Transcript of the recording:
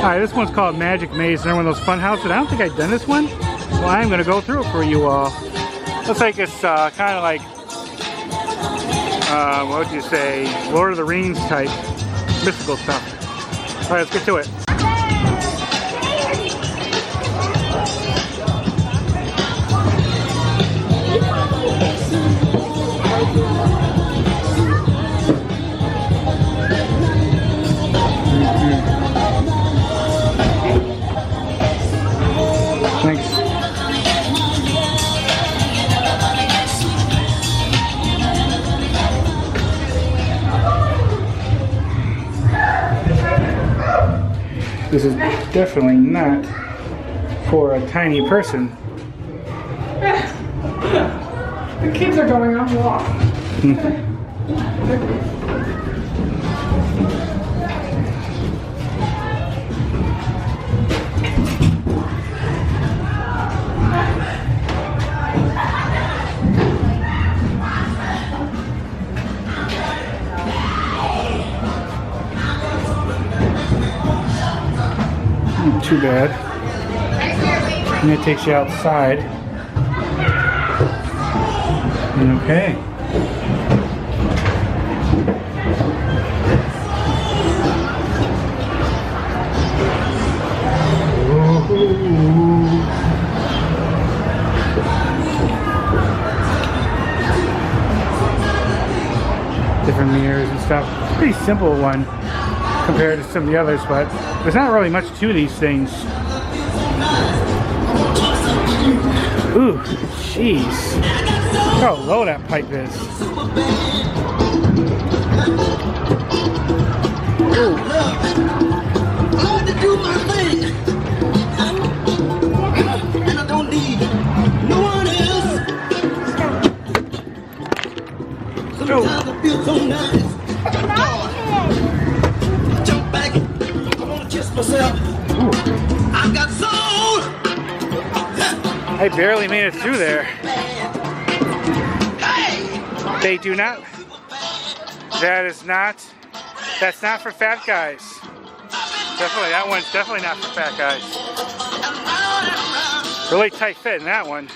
Alright, this one's called Magic Maze. Another one of those fun houses. I don't think I've done this one. Well, I am going to go through it for you all. Looks like it's kind of like, what would you say, Lord of the Rings type mystical stuff. Alright, let's get to it. Thanks. This is definitely not for a tiny person. The kids are going on a walk. Too bad. And it takes you outside. Okay. Ooh. Different mirrors and stuff. Pretty simple one compared to some of the others, but there's not really much to these things. Ooh, jeez. Look how low that pipe is. Ooh. I like to do my thing. And I don't need no one else. Sometimes I feel so nice. Jump back. I want to kiss myself. I've got soul. I barely made it through there. They do not. That's not for fat guys. Definitely, that one's definitely not for fat guys. Really tight fit in that one.